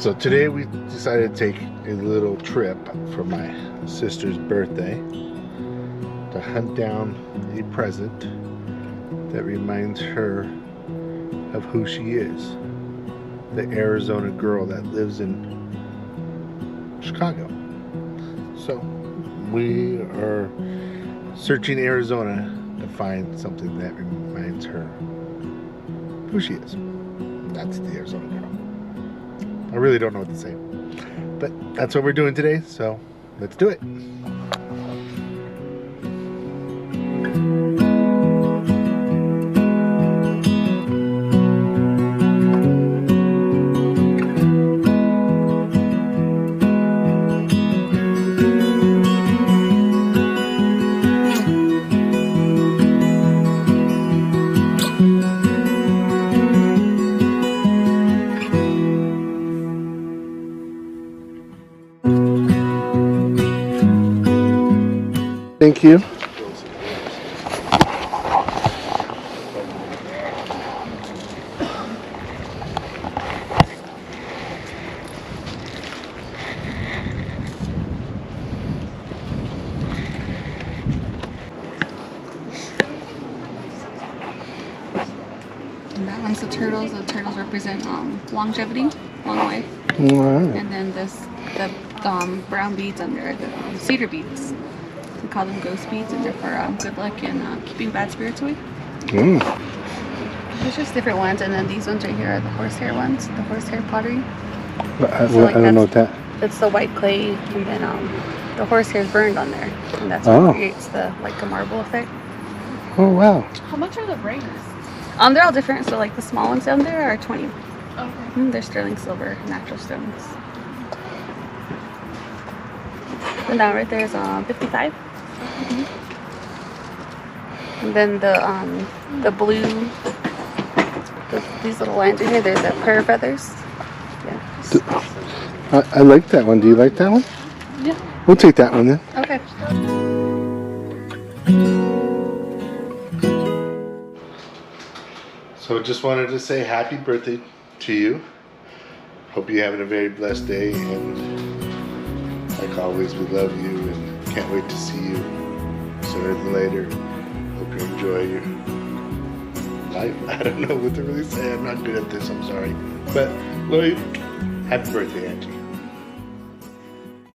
So today we decided to take a little trip for my sister's birthday to hunt down a present that reminds her of who she is. The Arizona girl that lives in Chicago. So we are searching Arizona to find something that reminds her who she is. That's the Arizona girl. I really don't know what to say, but that's what we're doing today, so let's do it. Thank you. And that one's the turtles. The turtles represent longevity, long life. Right. And then the brown beads under the cedar beads. We call them ghost beads, and they're for good luck and keeping bad spirits away. There's just different ones, and then these ones right here are the horsehair ones, the horsehair pottery. I don't know what that. It's the white clay, and then the horsehair is burned on there, and that's what creates the like a marble effect. Oh wow! How much are the rings? They're all different. So like the small ones down there are 20. Okay. They're sterling silver, natural stones. And that right there is 55. And then the blue, these little lines in here, there's the prayer feathers. Yeah. I like that one. Do you like that one? Yeah. We'll take that one then. Okay. So just wanted to say happy birthday to you. Hope you're having a very blessed day, and like always, we love you and can't wait to see you sooner than later. Hope you enjoy your life. I don't know what to really say. I'm not good at this. I'm sorry. But Lloyd, happy birthday, Angie.